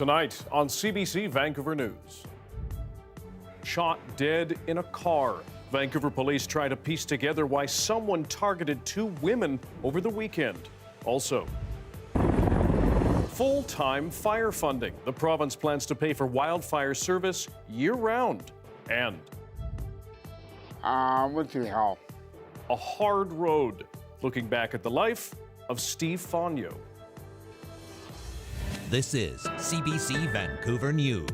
Tonight on CBC Vancouver News. Shot dead in a car. Vancouver police try to piece together why someone targeted two women over the weekend. Also, full-time fire funding. The province plans to pay for wildfire service year-round. And what the hell? a hard road. Looking back at the life of Steve Fagno. This is CBC Vancouver News.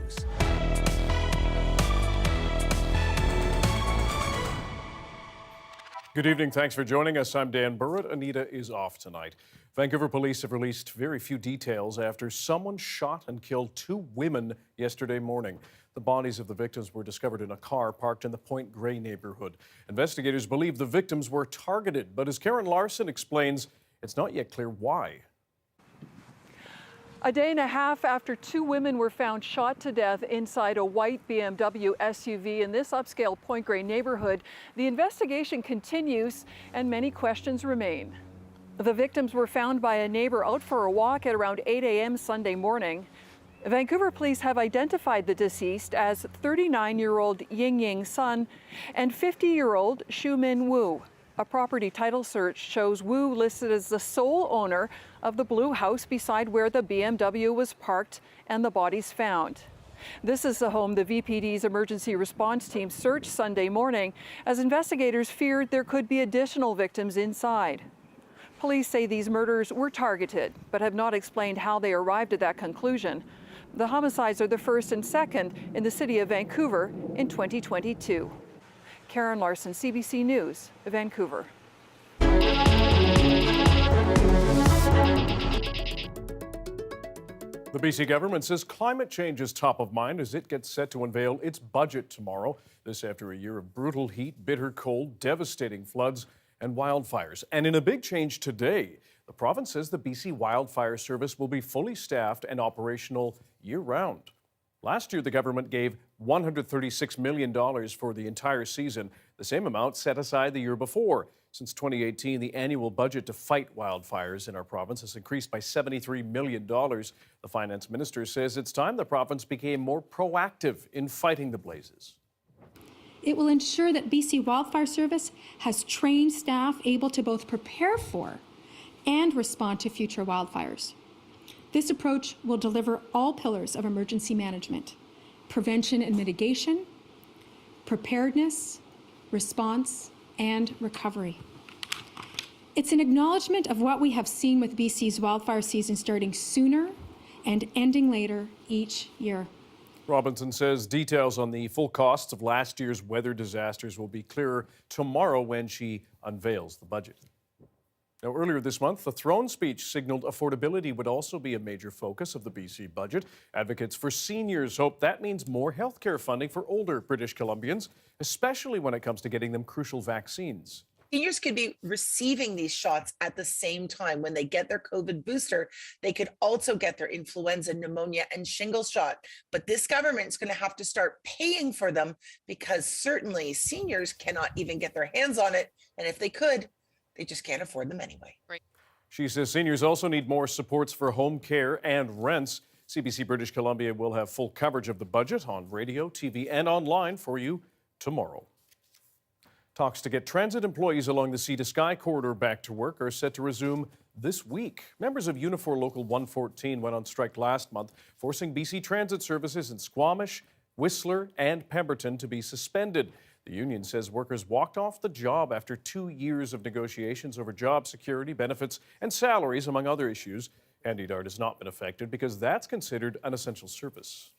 Good evening. Thanks for joining us. I'm Dan Burritt. Anita is off tonight. Vancouver police have released very few details after someone shot and killed two women yesterday morning. The bodies of the victims were discovered in a car parked in the Point Grey neighborhood. Investigators believe the victims were targeted, but as Karen Larson explains, it's not yet clear why. A day and a half after two women were found shot to death inside a white BMW SUV in this upscale Point Grey neighborhood, the investigation continues and many questions remain. The victims were found by a neighbor out for a walk at around 8 a.m. Sunday morning. Vancouver police have identified the deceased as 39-year-old Ying Ying Sun and 50-year-old Shu Min Wu. A property title search shows Wu listed as the sole owner of the blue house beside where the BMW was parked and the bodies found. This is the home the VPD's emergency response team searched Sunday morning as investigators feared there could be additional victims inside. Police say these murders were targeted, but have not explained how they arrived at that conclusion. The homicides are the first and second in the city of Vancouver in 2022. Karen Larson, CBC News, Vancouver. The BC government says climate change is top of mind as it gets set to unveil its budget tomorrow. This after a year of brutal heat, bitter cold, devastating floods, and wildfires. And in a big change today, the province says the BC Wildfire Service will be fully staffed and operational year-round. Last year, the government gave $136 million for the entire season, the same amount set aside the year before. Since 2018, the annual budget to fight wildfires in our province has increased by $73 million. The finance minister says it's time the province became more proactive in fighting the blazes. It will ensure that BC Wildfire Service has trained staff able to both prepare for and respond to future wildfires. This approach will deliver all pillars of emergency management: prevention and mitigation, preparedness, response, and recovery. It's an acknowledgement of what we have seen with BC's wildfire season starting sooner and ending later each year. Robinson says details on the full costs of last year's weather disasters will be clearer tomorrow when she unveils the budget. Now, earlier this month, the throne speech signaled affordability would also be a major focus of the BC budget. Advocates for seniors hope that means more health care funding for older British Columbians, especially when it comes to getting them crucial vaccines. Seniors could be receiving these shots at the same time. When they get their COVID booster, they could also get their influenza, pneumonia, and shingles shot. But this government is going to have to start paying for them because certainly seniors cannot even get their hands on it. And if they could, they just can't afford them anyway. Right. She says seniors also need more supports for home care and rents. CBC British Columbia will have full coverage of the budget on radio, TV, and online for you tomorrow. Talks to get transit employees along the Sea to Sky corridor back to work are set to resume this week. Members of Unifor Local 114 went on strike last month, forcing BC Transit services in Squamish, Whistler, and Pemberton to be suspended. The union says workers walked off the job after 2 years of negotiations over job security, benefits, and salaries, among other issues. Handy Dart has not been affected because that's considered an essential service.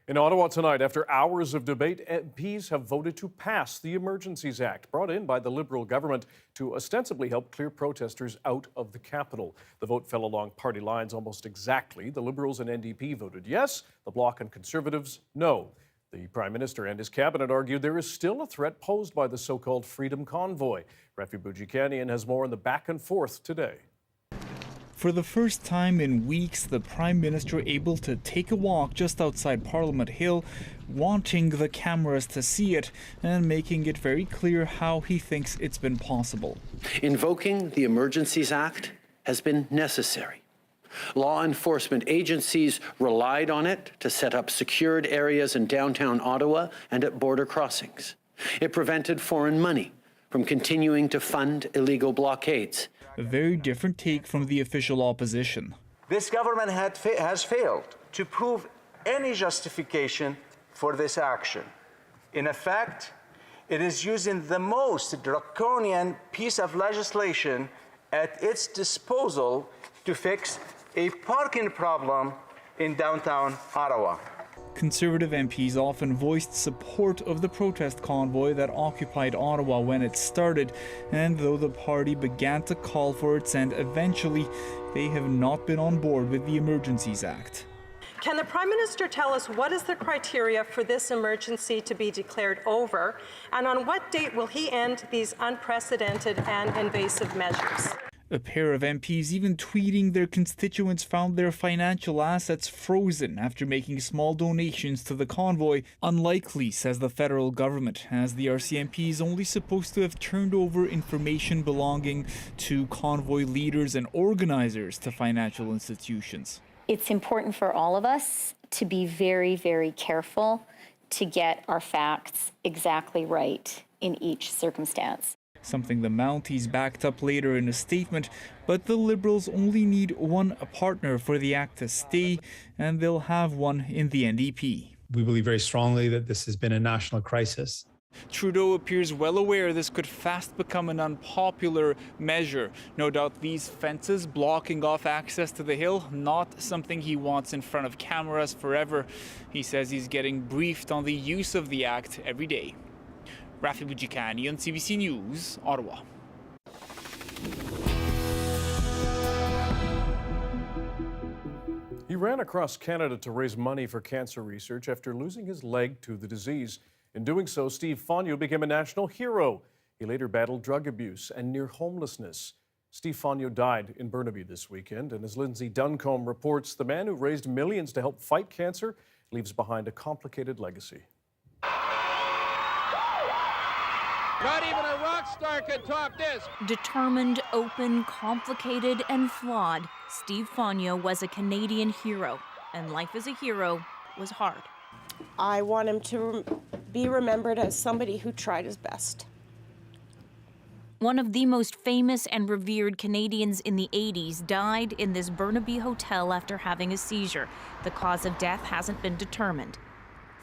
In Ottawa tonight, after hours of debate, MPs have voted to pass the Emergencies Act, brought in by the Liberal government to ostensibly help clear protesters out of the capital. The vote fell along party lines almost exactly. The Liberals and NDP voted yes, the Bloc and Conservatives no. The Prime Minister and his cabinet argued there is still a threat posed by the so-called Freedom Convoy. Rafi Boudjikanian has more on the back and forth today. For the first time in weeks, the Prime Minister able to take a walk just outside Parliament Hill, wanting the cameras to see it and making it very clear how he thinks it's been possible. Invoking the Emergencies Act has been necessary, Law enforcement agencies relied on it to set up secured areas in downtown Ottawa and at border crossings. It prevented foreign money from continuing to fund illegal blockades. A very different take from the official opposition. This government has failed to prove any justification for this action. In effect, it is using the most draconian piece of legislation at its disposal to fix a parking problem in downtown Ottawa. Conservative MPs often voiced support of the protest convoy that occupied Ottawa when it started, and though the party began to call for its end eventually, they have not been on board with the Emergencies Act. Can the Prime Minister tell us what is the criteria for this emergency to be declared over, and on what date will he end these unprecedented and invasive measures? A pair of MPs even tweeting their constituents found their financial assets frozen after making small donations to the convoy. Unlikely, says the federal government, as the RCMP is only supposed to have turned over information belonging to convoy leaders and organizers to financial institutions. It's important for all of us to be very, very careful to get our facts exactly right in each circumstance. Something the Mounties backed up later in a statement, but the Liberals only need one partner for the act to stay, and they'll have one in the NDP. We believe very strongly that this has been a national crisis. Trudeau appears well aware this could fast become an unpopular measure. No doubt these fences blocking off access to the Hill, not something he wants in front of cameras forever. He says he's getting briefed on the use of the act every day. Rafi Bujikani on CBC News, Ottawa. He ran across Canada to raise money for cancer research after losing his leg to the disease. In doing so, Steve Fagno became a national hero. He later battled drug abuse and near homelessness. Steve Fagno died in Burnaby this weekend, and as Lindsay Duncombe reports, the man who raised millions to help fight cancer leaves behind a complicated legacy. Not even a rock star could top this. Determined, open, complicated, and flawed, Steve Fagno was a Canadian hero, and life as a hero was hard. I want him to be remembered as somebody who tried his best. One of the most famous and revered Canadians in the 80s died in this Burnaby hotel after having a seizure. The cause of death hasn't been determined.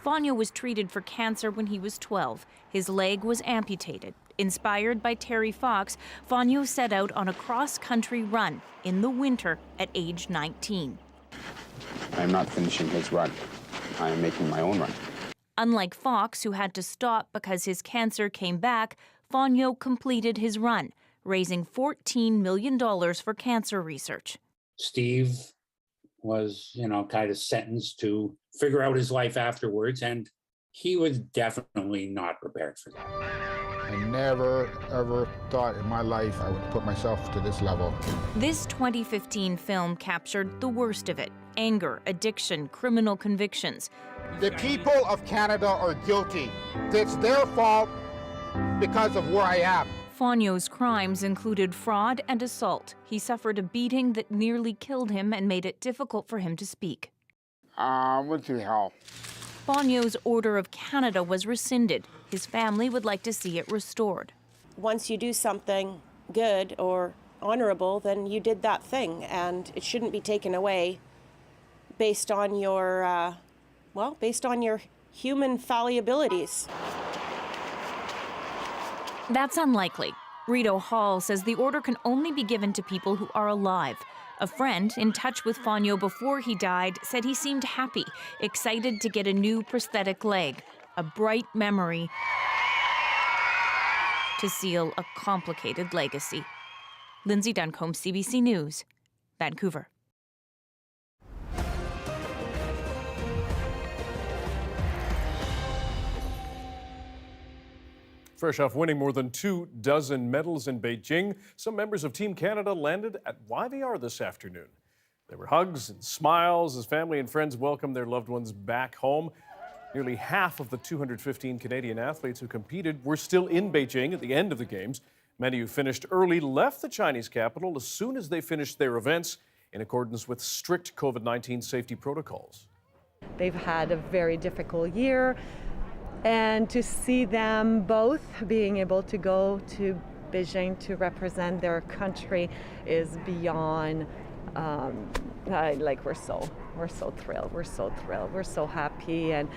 Fagno was treated for cancer when he was 12. His leg was amputated. Inspired by Terry Fox, Fagno set out on a cross-country run in the winter at age 19. I am not finishing his run. I am making my own run. Unlike Fox, who had to stop because his cancer came back, Fagno completed his run, raising $14 million for cancer research. Steve was, kind of sentenced to figure out his life afterwards, and he was definitely not prepared for that. I never, ever thought in my life I would put myself to this level. This 2015 film captured the worst of it: anger, addiction, criminal convictions. The people of Canada are guilty. It's their fault because of where I am. Fagno's crimes included fraud and assault. He suffered a beating that nearly killed him and made it difficult for him to speak. Went through hell. Fagno's Order of Canada was rescinded. His family would like to see it restored. Once you do something good or honorable, then you did that thing, and it shouldn't be taken away based on your, human fallibilities. That's unlikely. Rito Hall says the order can only be given to people who are alive. A friend in touch with Fagno before he died said he seemed happy, excited to get a new prosthetic leg, a bright memory to seal a complicated legacy. Lindsay Duncombe, CBC News, Vancouver. Fresh off winning more than 24 medals in Beijing, some members of Team Canada landed at YVR this afternoon. There were hugs and smiles as family and friends welcomed their loved ones back home. Nearly half of the 215 Canadian athletes who competed were still in Beijing at the end of the Games. Many who finished early left the Chinese capital as soon as they finished their events. in accordance with strict COVID-19 safety protocols. They've had a very difficult year, and to see them both being able to go to Beijing to represent their country is beyond, we're so thrilled, we're so happy, and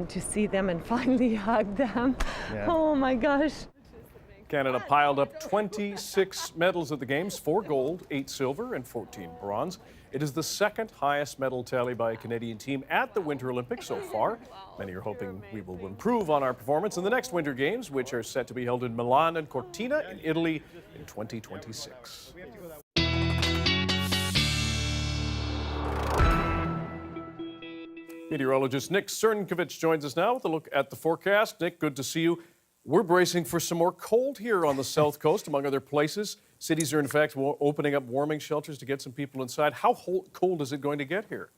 to see them and finally hug them, oh my gosh. Canada piled up 26 medals at the Games, 4 gold, 8 silver, and 14 bronze. It is the second highest medal tally by a Canadian team at the Winter Olympics so far. Many are hoping we will improve on our performance in the next Winter Games, which are set to be held in Milan and Cortina in Italy in 2026. Meteorologist Nick Czernkovich joins us now with a look at the forecast. Nick, good to see you. We're bracing for some more cold here on the South Coast, among other places. Cities are, in fact, opening up warming shelters to get some people inside. How cold is it going to get here?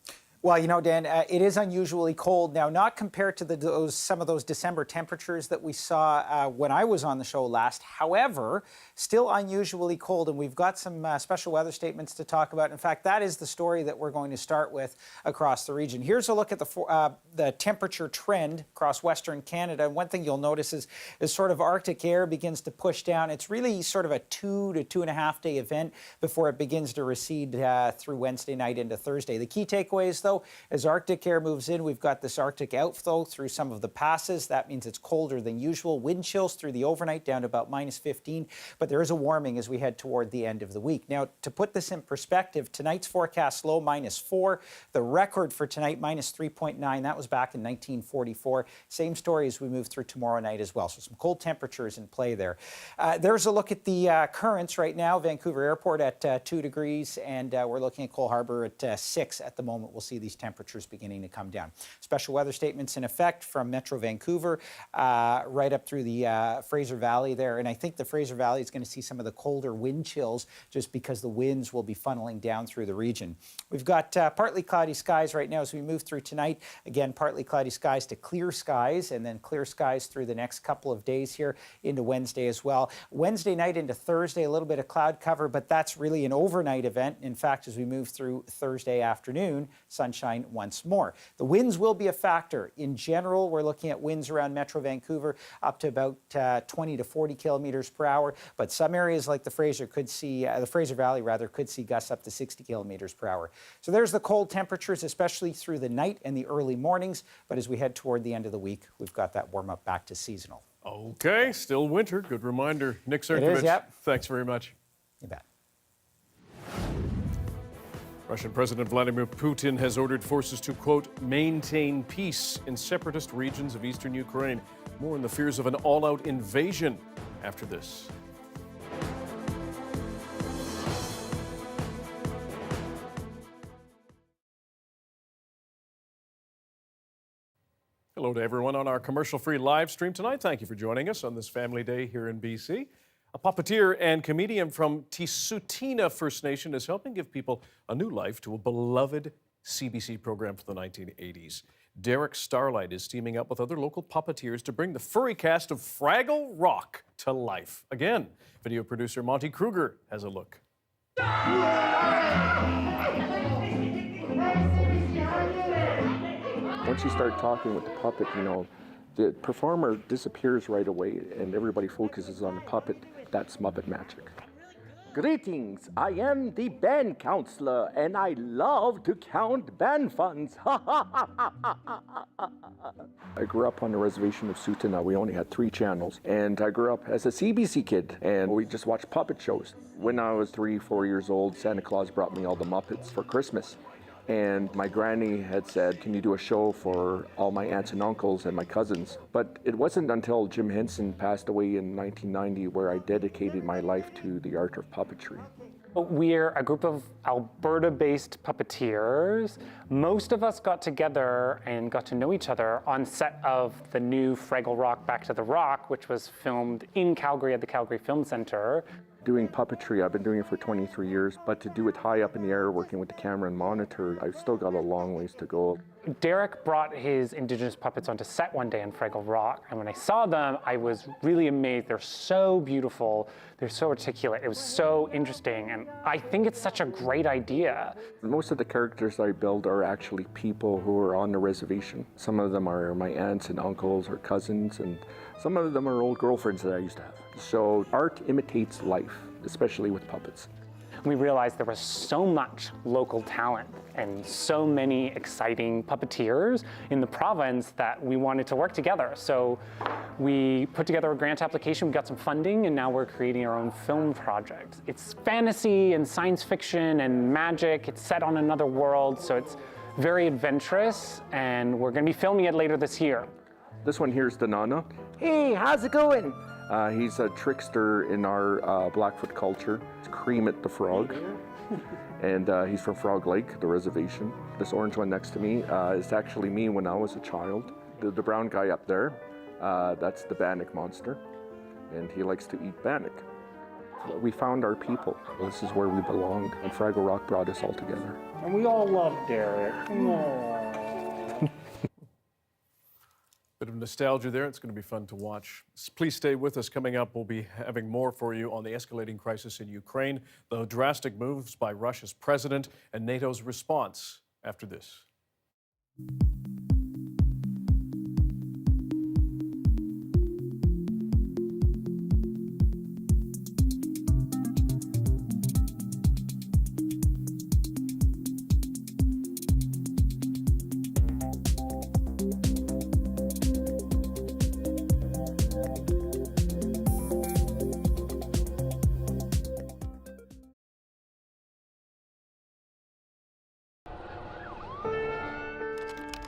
Well, you know, Dan, it is unusually cold now, not compared to some of those December temperatures that we saw when I was on the show last. However, still unusually cold, and we've got some special weather statements to talk about. In fact, that is the story that we're going to start with across the region. Here's a look at the temperature trend across Western Canada. And one thing you'll notice is sort of Arctic air begins to push down. It's really sort of a 2 to 2.5 day event before it begins to recede through Wednesday night into Thursday. The key takeaways, though, as Arctic air moves in, we've got this Arctic outflow through some of the passes. That means it's colder than usual. Wind chills through the overnight down to about -15, but there is a warming as we head toward the end of the week. Now, to put this in perspective, tonight's forecast low -4. The record for tonight -3.9. That was back in 1944. Same story as we move through tomorrow night as well. So some cold temperatures in play there. There's a look at the currents right now. Vancouver Airport at 2 degrees, and we're looking at Cole Harbour at 6 at the moment. We'll see these temperatures beginning to come down. Special weather statements in effect from Metro Vancouver right up through the Fraser Valley there. And I think the Fraser Valley is going to see some of the colder wind chills just because the winds will be funneling down through the region. We've got partly cloudy skies right now as we move through tonight. Again, partly cloudy skies to clear skies, and then clear skies through the next couple of days here into Wednesday as well. Wednesday night into Thursday, a little bit of cloud cover, but that's really an overnight event. In fact, as we move through Thursday afternoon, sunshine once more. The winds will be a factor. In general, we're looking at winds around Metro Vancouver up to about 20 to 40 kilometers per hour, but some areas like the Fraser Valley could see gusts up to 60 kilometers per hour. So there's the cold temperatures, especially through the night and the early mornings, but as we head toward the end of the week, we've got that warm up back to seasonal. Okay, still winter. Good reminder. Nick Czernkovich, yep. Thanks very much. You bet. Russian President Vladimir Putin has ordered forces to, quote, maintain peace in separatist regions of eastern Ukraine. More on the fears of an all-out invasion after this. Hello to everyone on our commercial-free live stream tonight. Thank you for joining us on this family day here in BC. A puppeteer and comedian from Tisutina First Nation is helping give people a new life to a beloved CBC program from the 1980s. Derek Starlight is teaming up with other local puppeteers to bring the furry cast of Fraggle Rock to life. Again, video producer Monty Kruger has a look. Once you start talking with the puppet, you know, the performer disappears right away and everybody focuses on the puppet. That's Muppet magic. Greetings, I am the band counselor and I love to count band funds. I grew up on the reservation of Sutana. We only had 3 channels, and I grew up as a CBC kid, and we just watched puppet shows. When I was 3, 4 years old, Santa Claus brought me all the Muppets for Christmas. And my granny had said, can you do a show for all my aunts and uncles and my cousins? But it wasn't until Jim Henson passed away in 1990 where I dedicated my life to the art of puppetry. We're a group of Alberta-based puppeteers. Most of us got together and got to know each other on set of the new Fraggle Rock Back to the Rock, which was filmed in Calgary at the Calgary Film Centre. Doing puppetry, I've been doing it for 23 years, but to do it high up in the air, working with the camera and monitor, I've still got a long ways to go. Derek brought his Indigenous puppets onto set one day on Fraggle Rock, and when I saw them, I was really amazed. They're so beautiful, they're so articulate, it was so interesting, and I think it's such a great idea. Most of the characters I build are actually people who are on the reservation. Some of them are my aunts and uncles or cousins, and some of them are old girlfriends that I used to have. So art imitates life, especially with puppets. We realized there was so much local talent and so many exciting puppeteers in the province that we wanted to work together. So we put together a grant application, we got some funding, and now we're creating our own film project. It's fantasy and science fiction and magic. It's set on another world, so it's very adventurous, and we're going to be filming it later this year. This one here is Danana. Hey, how's it going? He's a trickster in our Blackfoot culture. It's Creamit the Frog. And he's from Frog Lake, the reservation. This orange one next to me is actually me when I was a child. The brown guy up there, that's the Bannock monster. And he likes to eat bannock. We found our people. This is where we belong. And Fraggle Rock brought us all together. And we all love Derek. Aww. Bit of nostalgia there. It's going to be fun to watch. Please stay with us. Coming up, we'll be having more for you on the escalating crisis in Ukraine, the drastic moves by Russia's president, and NATO's response after this.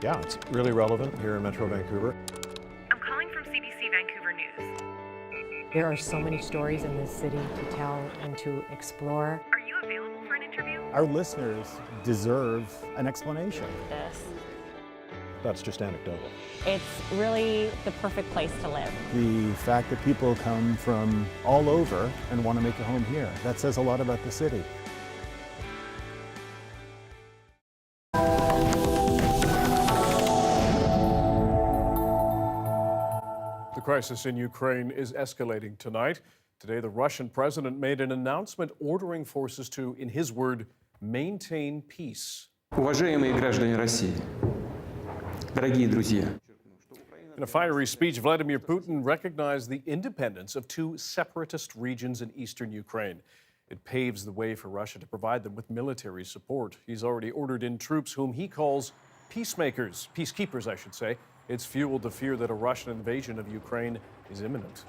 Yeah, it's really relevant here in Metro Vancouver. I'm calling from CBC Vancouver News. There are so many stories in this city to tell and to explore. Are you available for an interview? Our listeners deserve an explanation. This. That's just anecdotal. It's really the perfect place to live. The fact that people come from all over and want to make a home here, that says a lot about the city. The crisis in Ukraine is escalating tonight. Today, the Russian president made an announcement ordering forces to, in his word, maintain peace. Уважаемые граждане России, дорогие друзья. In a fiery speech, Vladimir Putin recognized the independence of two separatist regions in eastern Ukraine. It paves the way for Russia to provide them with military support. He's already ordered in troops whom he calls peacekeepers, I should say. It's fueled the fear that a Russian invasion of Ukraine is imminent.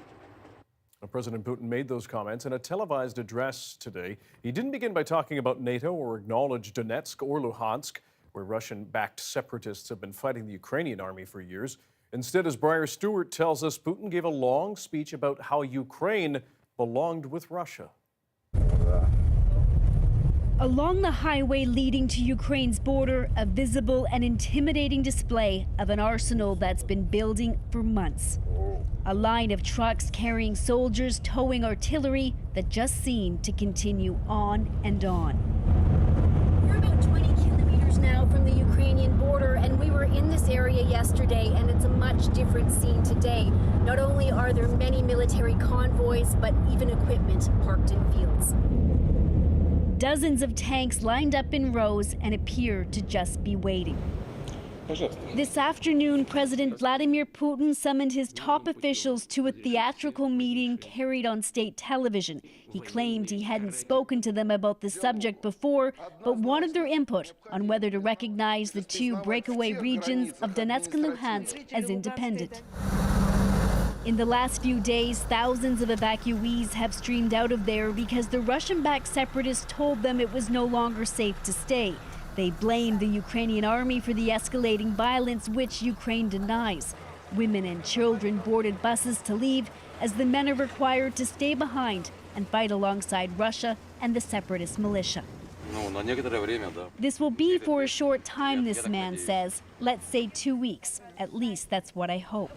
Now, President Putin made those comments in a televised address today. He didn't begin by talking about NATO or acknowledge Donetsk or Luhansk, where Russian-backed separatists have been fighting the Ukrainian army for years. Instead, as Briar Stewart tells us, Putin gave a long speech about how Ukraine belonged with Russia. Along the highway leading to Ukraine's border, a visible and intimidating display of an arsenal that's been building for months. A line of trucks carrying soldiers towing artillery that just seem to continue on and on. We're about 20 kilometers now from the Ukrainian border, and we were in this area yesterday, and it's a much different scene today. Not only are there many military convoys, but even equipment parked in fields. Dozens of tanks lined up in rows and appear to just be waiting. This afternoon, President Vladimir Putin summoned his top officials to a theatrical meeting carried on state television. He claimed he hadn't spoken to them about the subject before, but wanted their input on whether to recognize the two breakaway regions of Donetsk and Luhansk as independent. In the last few days, thousands of evacuees have streamed out of there because the Russian-backed separatists told them it was no longer safe to stay. They blamed the Ukrainian army for the escalating violence, which Ukraine denies. Women and children boarded buses to leave, as the men are required to stay behind and fight alongside Russia and the separatist militia. This will be for a short time, this man says. Let's say 2 weeks. At least that's what I hope.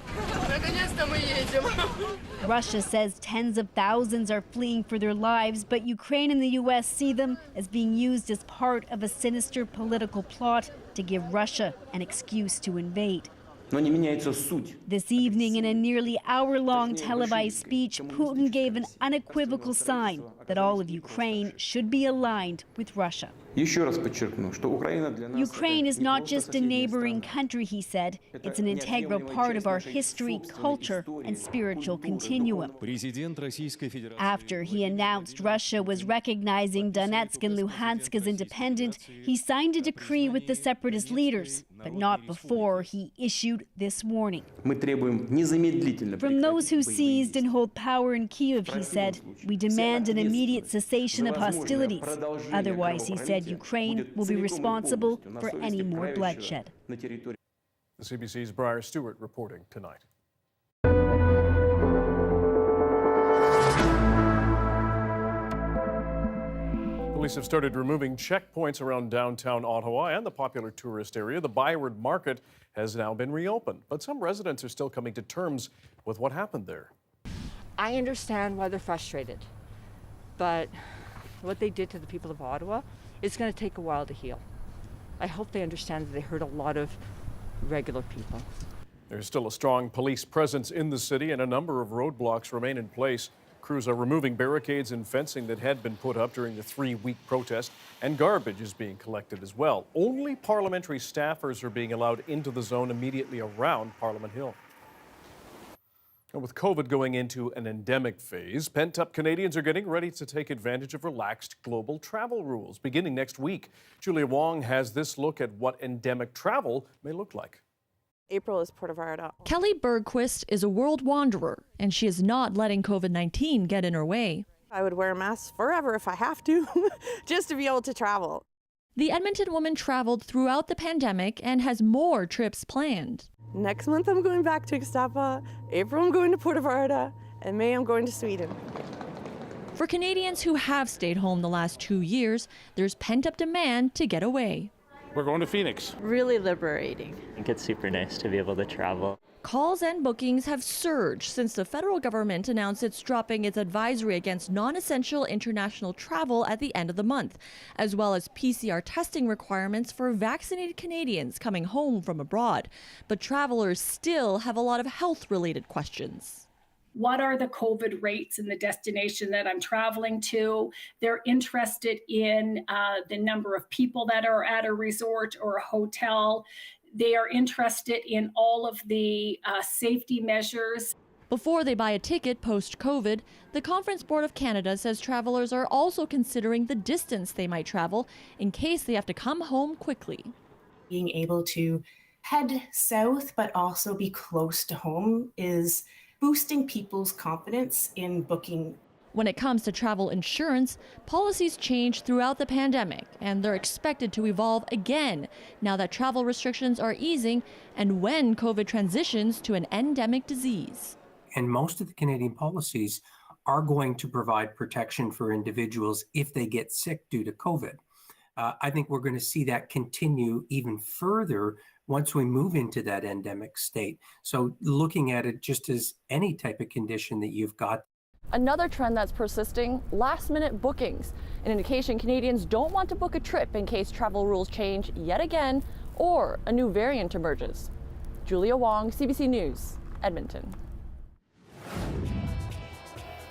Russia says tens of thousands are fleeing for their lives, but Ukraine and the U.S. see them as being used as part of a sinister political plot to give Russia an excuse to invade. This evening, in a nearly hour-long televised speech, Putin gave an unequivocal sign that all of Ukraine should be aligned with Russia. Ukraine is not just a neighboring country, he said. It's an integral part of our history, culture, and spiritual continuum. After he announced Russia was recognizing Donetsk and Luhansk as independent, he signed a decree with the separatist leaders, but not before he issued this warning. From those who seized and hold power in Kyiv, he said, we demand an immediate cessation of hostilities. Otherwise, he said, Ukraine will be responsible for any more bloodshed. The CBC's Briar Stewart reporting tonight. Police have started removing checkpoints around downtown Ottawa and the popular tourist area. The Byward Market has now been reopened, but some residents are still coming to terms with what happened there. I understand why they're frustrated, but what they did to the people of Ottawa, it's going to take a while to heal. I hope they understand that they hurt a lot of regular people. There's still a strong police presence in the city, and a number of roadblocks remain in place. Crews are removing barricades and fencing that had been put up during the 3-week protest, and garbage is being collected as well. Only parliamentary staffers are being allowed into the zone immediately around Parliament Hill. And with COVID going into an endemic phase, pent-up Canadians are getting ready to take advantage of relaxed global travel rules beginning next week. Julia Wong has this look at what endemic travel may look like. April is Puerto Vallarta. Kelly Bergquist is a world wanderer, and she is not letting COVID-19 get in her way. I would wear a mask forever if I have to, just to be able to travel. The Edmonton woman traveled throughout the pandemic and has more trips planned. Next month I'm going back to Expo, April I'm going to Puerto Vallarta, and May I'm going to Sweden. For Canadians who have stayed home the last 2 years, there's pent-up demand to get away. We're going to Phoenix. Really liberating. I think it's super nice to be able to travel. Calls and bookings have surged since the federal government announced it's dropping its advisory against non-essential international travel at the end of the month, as well as PCR testing requirements for vaccinated Canadians coming home from abroad. But travelers still have a lot of health-related questions. What are the COVID rates in the destination that I'm traveling to? They're interested in the number of people that are at a resort or a hotel. They are interested in all of the safety measures. Before they buy a ticket post-COVID, the Conference Board of Canada says travelers are also considering the distance they might travel in case they have to come home quickly. Being able to head south but also be close to home is boosting people's confidence in booking. When it comes to travel insurance, policies changed throughout the pandemic, and they're expected to evolve again now that travel restrictions are easing and when COVID transitions to an endemic disease. And most of the Canadian policies are going to provide protection for individuals if they get sick due to COVID. I think we're going to see that continue even further once we move into that endemic state. So looking at it just as any type of condition that you've got. Another trend that's persisting, last-minute bookings, an indication Canadians don't want to book a trip in case travel rules change yet again or a new variant emerges. Julia Wong, CBC News, Edmonton.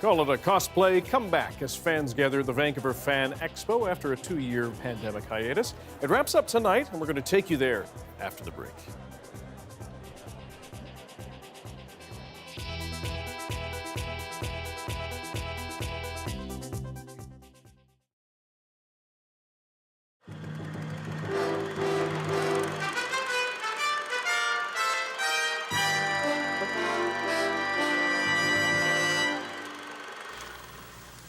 Call it a cosplay comeback as fans gather at the Vancouver Fan Expo after a 2-year pandemic hiatus. It wraps up tonight, and we're going to take you there after the break.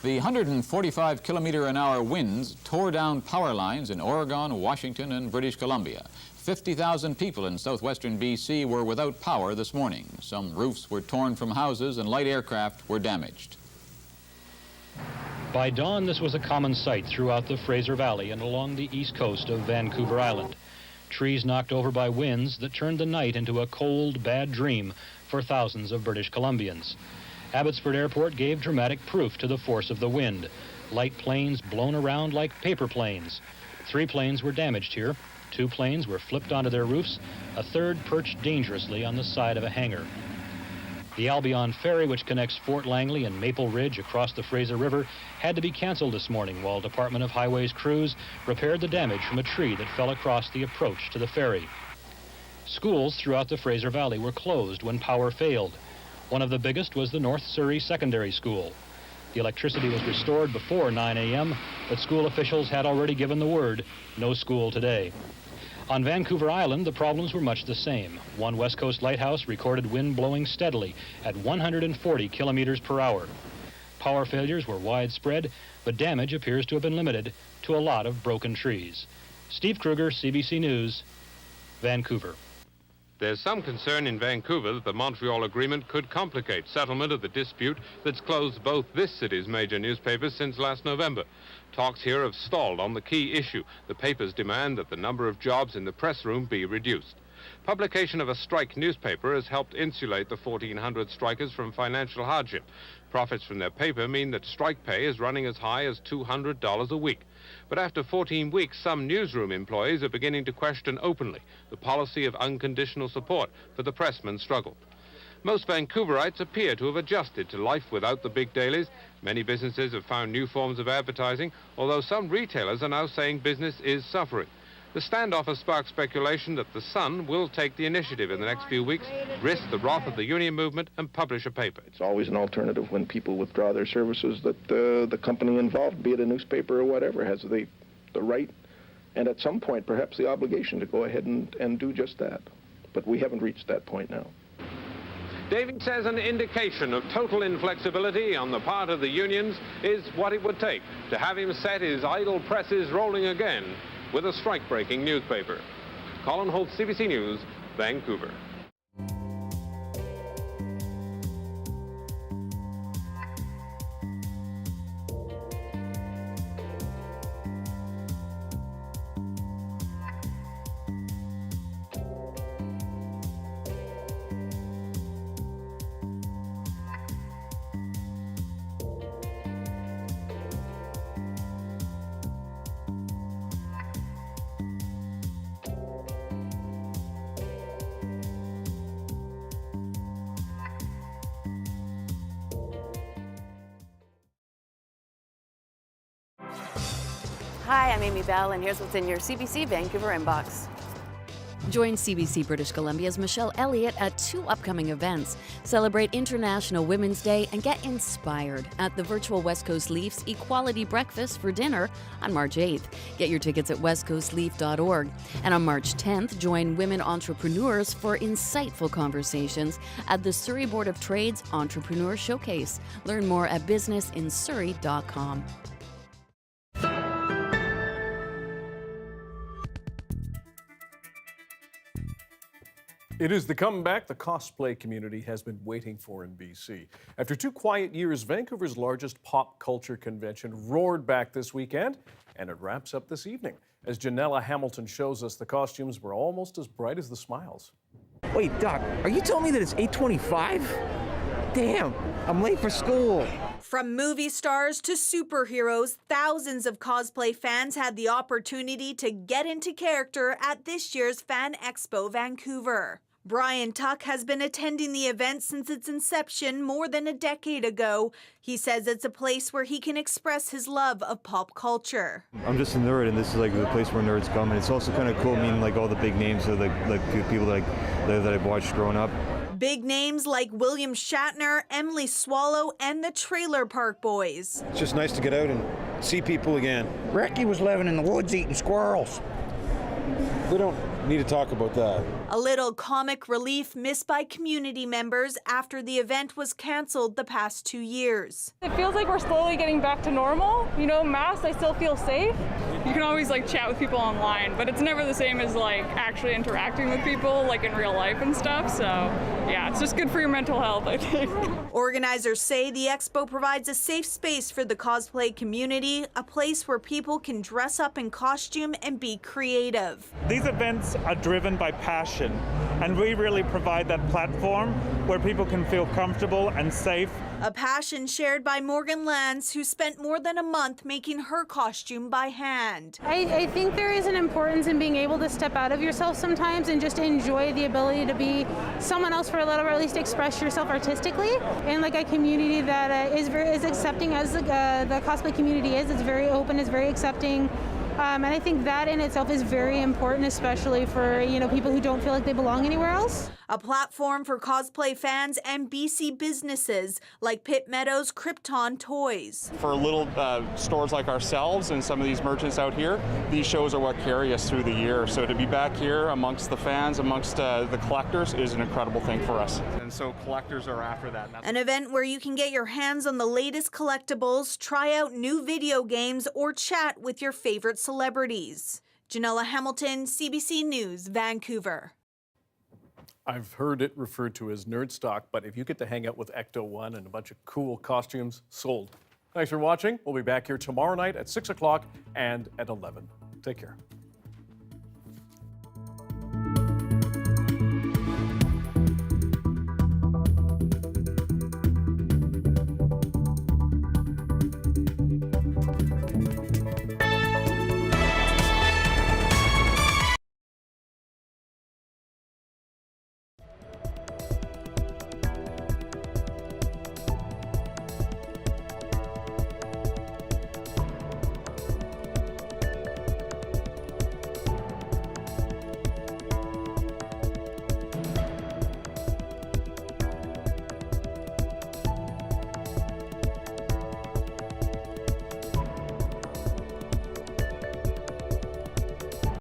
The 145-kilometer-an-hour winds tore down power lines in Oregon, Washington, and British Columbia. 50,000 people in southwestern BC were without power this morning. Some roofs were torn from houses and light aircraft were damaged. By dawn, this was a common sight throughout the Fraser Valley and along the east coast of Vancouver Island. Trees knocked over by winds that turned the night into a cold, bad dream for thousands of British Columbians. Abbotsford Airport gave dramatic proof to the force of the wind. Light planes blown around like paper planes. 3 planes were damaged here. 2 planes were flipped onto their roofs. A third perched dangerously on the side of a hangar. The Albion Ferry, which connects Fort Langley and Maple Ridge across the Fraser River, had to be canceled this morning while Department of Highways crews repaired the damage from a tree that fell across the approach to the ferry. Schools throughout the Fraser Valley were closed when power failed. One of the biggest was the North Surrey Secondary School. The electricity was restored before 9 a.m., but school officials had already given the word, no school today. On Vancouver Island, the problems were much the same. One West Coast lighthouse recorded wind blowing steadily at 140 kilometers per hour. Power failures were widespread, but damage appears to have been limited to a lot of broken trees. Steve Kruger, CBC News, Vancouver. There's some concern in Vancouver that the Montreal Agreement could complicate settlement of the dispute that's closed both this city's major newspapers since last November. Talks here have stalled on the key issue. The papers demand that the number of jobs in the press room be reduced. Publication of a strike newspaper has helped insulate the 1,400 strikers from financial hardship. Profits from their paper mean that strike pay is running as high as $200 a week. But after 14 weeks, some newsroom employees are beginning to question openly the policy of unconditional support for the pressmen's struggle. Most Vancouverites appear to have adjusted to life without the big dailies. Many businesses have found new forms of advertising, although some retailers are now saying business is suffering. The standoff has sparked speculation that the Sun will take the initiative in the next few weeks, risk the wrath of the union movement, and publish a paper. It's always an alternative when people withdraw their services that the company involved, be it a newspaper or whatever, has the right and at some point perhaps the obligation to go ahead and do just that. But we haven't reached that point now. Davies says an indication of total inflexibility on the part of the unions is what it would take to have him set his idle presses rolling again with a strike-breaking newspaper. Colin Holt, CBC News, Vancouver. Hi, I'm Amy Bell, and here's what's in your CBC Vancouver inbox. Join CBC British Columbia's Michelle Elliott at 2 upcoming events. Celebrate International Women's Day and get inspired at the virtual West Coast Leafs Equality Breakfast for dinner on March 8th. Get your tickets at westcoastleaf.org. And on March 10th, join women entrepreneurs for insightful conversations at the Surrey Board of Trade's Entrepreneur Showcase. Learn more at businessinsurrey.com. It is the comeback the cosplay community has been waiting for in BC. After 2 quiet years, Vancouver's largest pop culture convention roared back this weekend, and it wraps up this evening. As Janella Hamilton shows us, the costumes were almost as bright as the smiles. Wait, Doc, are you telling me that it's 8:25? Damn, I'm late for school. From movie stars to superheroes, thousands of cosplay fans had the opportunity to get into character at this year's Fan Expo Vancouver. Brian Tuck has been attending the event since its inception more than a decade ago. He says it's a place where he can express his love of pop culture. I'm just a nerd, and this is like the place where nerds come, and it's also kind of cool meeting like all the big names of like people that I've watched growing up. Big names like William Shatner, Emily Swallow, and the Trailer Park Boys. It's just nice to get out and see people again. Ricky was living in the woods eating squirrels. We don't need to talk about that. A little comic relief missed by community members after the event was canceled the past 2 years. It feels like we're slowly getting back to normal. You know, masks, I still feel safe. You can always like chat with people online, but it's never the same as like actually interacting with people like in real life and stuff. So yeah, it's just good for your mental health, I think. Organizers say the expo provides a safe space for the cosplay community, a place where people can dress up in costume and be creative. These events are driven by passion, and we really provide that platform where people can feel comfortable and safe. A passion shared by Morgan Lance, who spent more than a month making her costume by hand. I think there is an importance in being able to step out of yourself sometimes and just enjoy the ability to be someone else for a little, or at least express yourself artistically. And like a community that is accepting, as the cosplay community is. It's very open, it's very accepting. And I think that in itself is very important, especially for people who don't feel like they belong anywhere else. A platform for cosplay fans and BC businesses like Pitt Meadows Krypton Toys. For little stores like ourselves and some of these merchants out here, these shows are what carry us through the year. So to be back here amongst the fans, amongst the collectors is an incredible thing for us. And so collectors are after that. An event where you can get your hands on the latest collectibles, try out new video games, or chat with your favorite celebrities. Janella Hamilton, CBC News, Vancouver. I've heard it referred to as nerd stock, but if you get to hang out with Ecto-1 and a bunch of cool costumes, sold. Thanks for watching. We'll be back here tomorrow night at 6 o'clock and at 11. Take care.